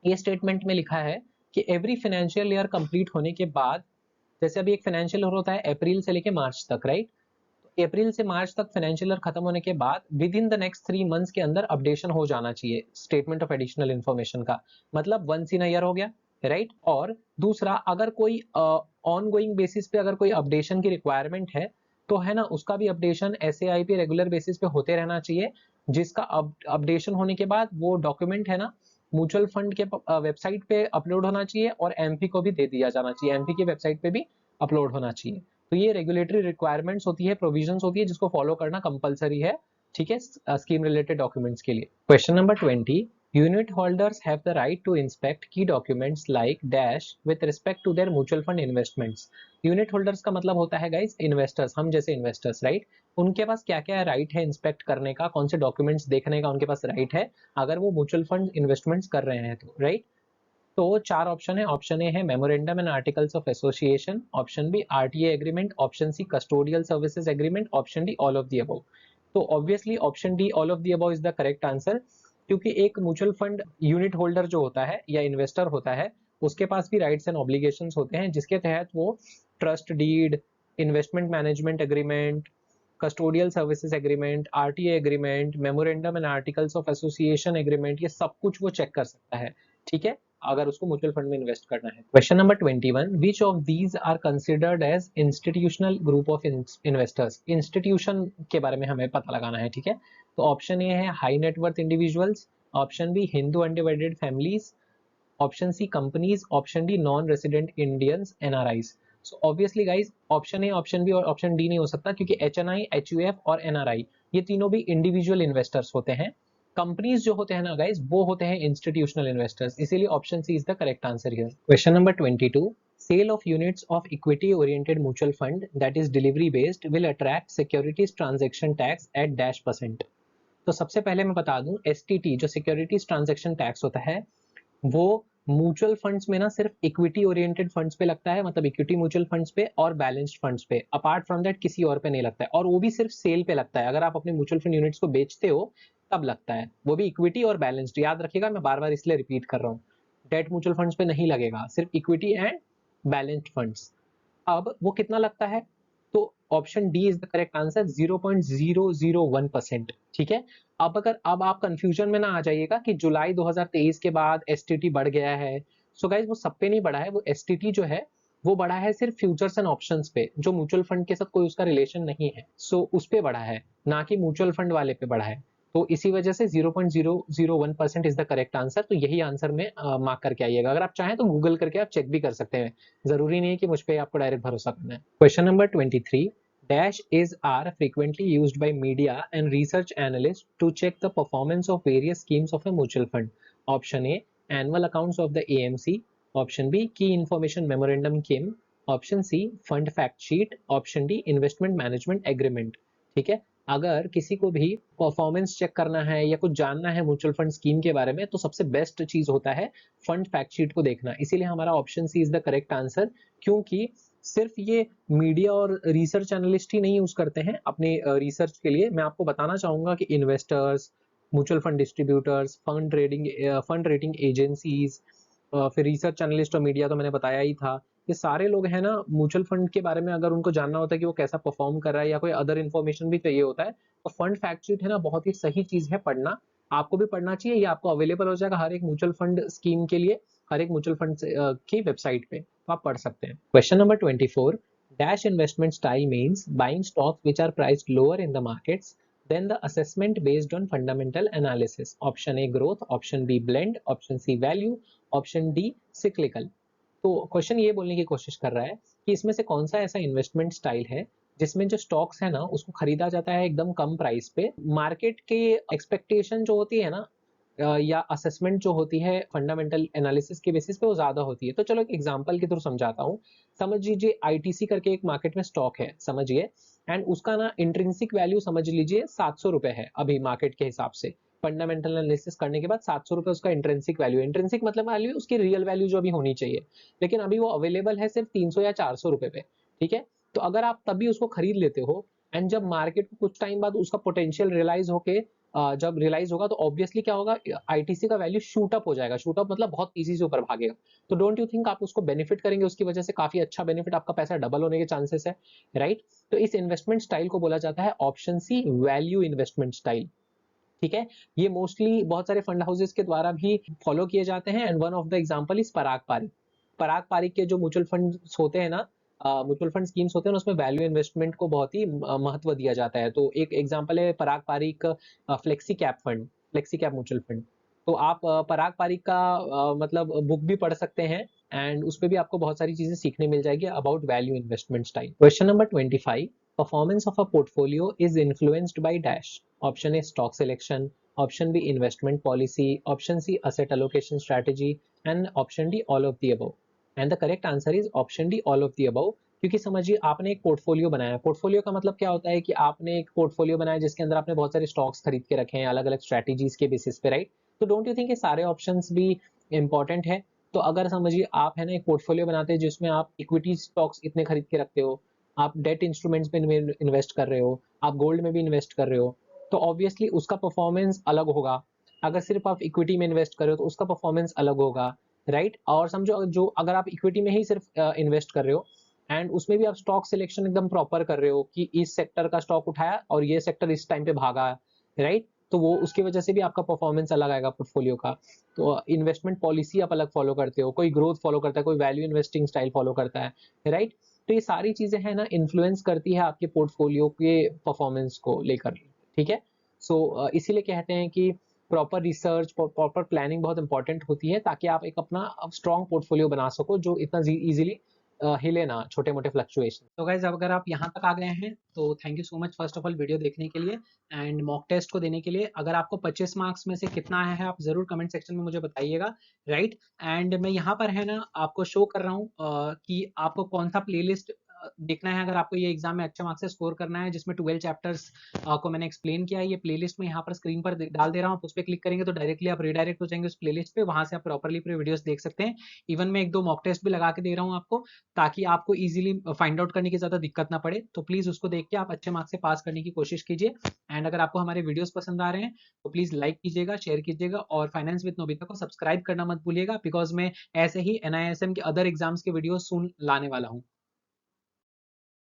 ये स्टेटमेंट में लिखा है कि एवरी फाइनेंशियल ईयर कंप्लीट होने के बाद, जैसे अभी एक फाइनेंशियल ईयर होता है अप्रैल से लेके मार्च तक, राइट, अप्रैल से मार्च तक फाइनेंशियल ईयर खत्म होने के बाद with in the next 3 months के अंदर अपडेशन हो जाना चाहिए स्टेटमेंट ऑफ एडिशनल इन्फॉर्मेशन का, मतलब वंस इन अ ईयर हो गया, राइट। और दूसरा, अगर कोई ऑन गोइंग बेसिस पे अगर कोई अपडेशन की रिक्वायरमेंट है तो है ना, उसका भी अपडेशन एसएआई पे रेगुलर बेसिस पे होते रहना चाहिए, जिसका अपडेशन होने के बाद वो डॉक्यूमेंट है ना म्यूचुअल फंड के वेबसाइट पे अपलोड होना चाहिए और एमपी को भी दे दिया जाना चाहिए, एमपी की वेबसाइट पे भी अपलोड होना चाहिए। तो ये रेगुलेटरी रिक्वायरमेंट्स होती है, प्रोविजंस होती है, जिसको फॉलो करना कंपलसरी है, ठीक है, स्कीम रिलेटेड डॉक्यूमेंट्स के लिए। Question number 20, unit holders have the right to inspect key documents like dash with respect to their mutual fund investments. Unit holders का मतलब होता है गाइस इन्वेस्टर्स, हम जैसे इन्वेस्टर्स, राइट। उनके पास क्या क्या राइट है इंस्पेक्ट करने का, कौन से डॉक्यूमेंट्स देखने का उनके पास राइट है अगर वो म्यूचुअल फंड इन्वेस्टमेंट्स कर रहे हैं तो, राइट। तो चार ऑप्शन है। ऑप्शन ए है memorandum and articles of association, option B RTA agreement, option C custodial services agreement, option D all of the above. तो obviously option D all of the above is the correct answer, क्योंकि एक mutual fund unit holder जो होता है या investor होता है, उसके पास भी राइट्स एंड ऑब्लिगेशंस होते हैं, जिसके तहत वो trust deed, investment management agreement, custodial services agreement, RTA agreement, memorandum and articles of association agreement, ये सब कुछ वो चेक कर सकता है, ठीक है, अगर उसको म्यूचुअल फंड में इन्वेस्ट करना है। Question number 21, which of these are considered as institutional group of investors. Institution के बारे में हमें पता लगाना है, ठीक है। तो ऑप्शन ए है high net worth individuals, option B Hindu undivided families, option C companies, option D non resident Indians NRIs. So obviously guys option A, option B और ऑप्शन डी नहीं हो सकता, क्योंकि एचएनआई, एचयूएफ और एनआरआई ये तीनों भी इंडिविजुअल इन्वेस्टर्स होते हैं। कंपनीज जो होते हैं ना गाइज वो होते हैं इंस्टीट्यूशनल इन्वेस्टर्स, इसीलिए option C is the correct answer here. Question number 22, sale of units of equity oriented mutual fund that is delivery based will attract securities transaction tax at dash percent. तो सबसे पहले मैं बता दूं, STT जो securities transaction tax होता है वो म्यूचुअल फंड्स में ना सिर्फ इक्विटी ओरिएंटेड फंड्स पे लगता है, मतलब इक्विटी म्यूचुअल फंड्स पे और बैलेंस्ड फंड्स पे, अपार्ट फ्रॉम दैट किसी और पे नहीं लगता है, और वो भी सिर्फ सेल पे लगता है, अगर आप अपने म्यूचुअल फंड यूनिट्स को बेचते हो तब लगता है, वो भी इक्विटी और बैलेंस्ड, याद रखिएगा, मैं बार बार इसलिए रिपीट कर रहा हूँ, डेट म्यूचुअल फंड्स पे नहीं लगेगा, सिर्फ इक्विटी एंड बैलेंस्ड फंड्स। अब वो कितना लगता है, तो option D is the correct answer, 0.001%, ठीक है। अब आप कंफ्यूजन में ना आ जाइएगा कि जुलाई 2023 के बाद एसटीटी बढ़ गया है। सो गाइज वो सब पे नहीं बढ़ा है, वो एसटीटी जो है वो बढ़ा है सिर्फ फ्यूचर्स एंड ऑप्शंस पे, जो म्यूचुअल फंड के साथ कोई उसका रिलेशन नहीं है, सो उस पे बढ़ा है, ना कि म्यूचुअल फंड वाले पे बढ़ा है। तो इसी वजह से 0.001% इज द करेक्ट आंसर, तो यही आंसर में मार्क करके आइएगा। अगर आप चाहें तो गूगल करके आप चेक भी कर सकते हैं, जरूरी नहीं है कि मुझ पे आपको डायरेक्ट भरोसा करना है। Question number 23, dash is are frequently used by media and research analysts to check the performance of various schemes of a mutual fund. Option A, annual accounts of the AMC, option B, key information memorandum KIM, option C, fund fact sheet, option D, investment management agreement। ठीक है, अगर किसी को भी performance check करना है या कुछ जानना है म्यूचुअल फंड स्कीम के बारे में, तो सबसे बेस्ट चीज होता है फंड फैक्ट शीट को देखना, इसीलिए हमारा option C is the correct answer. क्योंकि सिर्फ ये मीडिया और रिसर्च एनालिस्ट ही नहीं यूज करते हैं अपने रिसर्च के लिए, मैं आपको बताना चाहूंगा कि investors, mutual fund distributors, fund rating agencies, फिर रिसर्च एनालिस्ट और मीडिया तो मैंने बताया ही था, ये सारे लोग हैं ना, म्यूचुअल फंड के बारे में अगर उनको जानना होता है कि वो कैसा परफॉर्म कर रहा है या कोई अदर इन्फॉर्मेशन भी चाहिए होता है, तो फंड फैक्ट शीट है ना बहुत ही सही चीज है पढ़ना, आपको भी पढ़ना चाहिए, ये आपको अवेलेबल हो जाएगा हर एक म्यूचुअल फंड स्कीम के लिए, हर एक म्यूचुअल फंड की वेबसाइट पे, तो आप पढ़ सकते हैं। Question number 24, dash investment style means buying stocks which are priced lower in the markets than the assessment based on fundamental analysis. Option A growth, option B blend, option C value, option D cyclical. तो question ये बोलने की कोशिश कर रहा है कि इसमें से कौन सा ऐसा इन्वेस्टमेंट स्टाइल है जिसमें जो स्टॉक्स है ना उसको खरीदा जाता है एकदम कम प्राइस पे, मार्केट के एक्सपेक्टेशन जो होती है ना या असेसमेंट जो होती है फंडामेंटल एनालिसिस के बेसिस पे वो ज्यादा होती है। तो चलो एक एग्जांपल के थ्रू समझाता हूँ। समझ लीजिए आईटीसी करके एक मार्केट में स्टॉक है, समझिए, एंड उसका ना इंट्रिंसिक वैल्यू समझ लीजिए 700 रुपए है अभी मार्केट के हिसाब से। फंडामेंटल एनालिसिस करने के बाद 700 रुपए उसका इंट्रिंसिक वैल्यू, इंट्रिंसिक मतलब वैल्यू उसकी रियल वैल्यू जो अभी होनी चाहिए, लेकिन अभी वो अवेलेबल है सिर्फ 300 या 400 रुपए पे, ठीक है। तो अगर आप तभी उसको खरीद लेते हो एंड जब मार्केट को कुछ टाइम बाद उसका पोटेंशियल रियलाइज होके जब रियलाइज होगा तो ऑब्वियसली क्या होगा, आईटीसी का वैल्यू शूट अप हो जाएगा। शूट अप मतलब बहुत तेजी से ऊपर भागेगा। तो डोंट यू थिंक आप उसको बेनिफिट करेंगे उसकी वजह से, काफी अच्छा बेनिफिट, आपका पैसा डबल होने के चांसेस है, राइट। तो इस इन्वेस्टमेंट स्टाइल को बोला जाता है option C value investment style, ठीक है। ये मोस्टली बहुत सारे फंड हाउसेस के द्वारा भी फॉलो किए जाते हैं and one of the example is Parag Parikh. Parag Parikh के जो म्यूचुअल फंड होते हैं ना, म्यूचुअल फंड स्कीम्स होते हैं उसमें वैल्यू इन्वेस्टमेंट को बहुत ही महत्व दिया जाता है। तो एक एग्जांपल है Parag Parikh flexi cap fund, flexi cap mutual fund. तो आप पराग पारिक का मतलब बुक भी पढ़ सकते हैं एंड उस पे भी आपको बहुत सारी चीजें सीखने मिल जाएगी about value investment style. Question number 25, performance of a portfolio is influenced by dash. Option A stock selection, option B investment policy, option C asset allocation strategy and option D all of the above. And the correct answer is option D all of the above. क्योंकि समझिए आपने एक portfolio बनाया, portfolio का मतलब क्या होता है कि आपने एक पोर्टफोलियो बनाया जिसके अंदर आपने बहुत सारे स्टॉक्स खरीद के रखे हैं अलग अलग स्ट्रेटेजीज के बेसिस पे, राइट। तो डोंट यू थिंक ये सारे ऑप्शंस भी इंपॉर्टेंट है। तो अगर समझिए आप है ना एक पोर्टफोलियो बनाते हैं जिसमें आप इक्विटी स्टॉक्स इतने खरीद के रखते हो, आप डेट इंस्ट्रूमेंट्स में इन्वेस्ट कर रहे हो, आप गोल्ड में भी इन्वेस्ट कर रहे हो, तो ऑब्वियसली उसका परफॉर्मेंस अलग होगा। अगर सिर्फ आप इक्विटी में इन्वेस्ट कर रहे हो तो उसका परफॉर्मेंस अलग होगा, राइट। और समझो जो अगर आप इक्विटी में ही सिर्फ इन्वेस्ट कर रहे हो एंड उसमें भी आप स्टॉक सिलेक्शन एकदम प्रॉपर कर रहे हो कि इस सेक्टर का स्टॉक उठाया और ये सेक्टर इस टाइम पे भागा, राइट, तो वो उसकी वजह से भी आपका परफॉर्मेंस अलग आएगा पोर्टफोलियो का। तो इन्वेस्टमेंट पॉलिसी आप अलग फॉलो करते हो, कोई ग्रोथ फॉलो करता है, कोई वैल्यू इन्वेस्टिंग स्टाइल फॉलो करता है, राइट। तो ये सारी चीजें हैं ना इन्फ्लुएंस करती है आपके पोर्टफोलियो के परफॉर्मेंस को लेकर, ठीक है। सो इसीलिए कहते हैं कि प्रॉपर रिसर्च, प्रॉपर प्लानिंग बहुत इंपॉर्टेंट होती है ताकि आप एक अपना स्ट्रॉन्ग पोर्टफोलियो बना सको जो इतना इजीली हिले ना छोटे मोटे फ्लक्चुएशन। तो गाइज अगर आप यहाँ तक आ गए हैं तो thank you so much first of all video देखने के लिए एंड मॉक टेस्ट को देने के लिए। अगर आपको 25 मार्क्स में से कितना आया है आप जरूर कमेंट सेक्शन में मुझे बताइएगा, राइट। एंड मैं यहाँ पर है ना आपको शो कर रहा हूँ कि आपको कौन सा प्लेलिस्ट देखना है अगर आपको ये एग्जाम में अच्छे मार्क्स से स्कोर करना है, जिसमें 12 चैप्टर्स को मैंने एक्सप्लेन किया है। ये प्लेलिस्ट में यहाँ पर स्क्रीन पर डाल दे रहा हूँ, आप उस पर क्लिक करेंगे तो डायरेक्टली आप रिडायरेक्ट हो जाएंगे उस प्लेलिस्ट पे, वहां से आप प्रॉपरली पूरे वीडियोस देख सकते हैं। इवन मैं एक दो मॉक टेस्ट भी लगा के दे रहा हूँ आपको, ताकि आपको इजीली फाइंड आउट करने की ज्यादा दिक्कत ना पड़े। तो प्लीज उसको देख के आप अच्छे मार्क्स से पास करने की कोशिश कीजिए। एंड अगर आपको हमारे वीडियोस पसंद आ रहे हैं तो प्लीज लाइक कीजिएगा, शेयर कीजिएगा और फाइनेंस विद नोबिता को सब्सक्राइब करना मत भूलिएगा, बिकॉज मैं ऐसे ही एनआईएसएम के अदर एग्जाम्स के वीडियो सुन लाने वाला हूँ।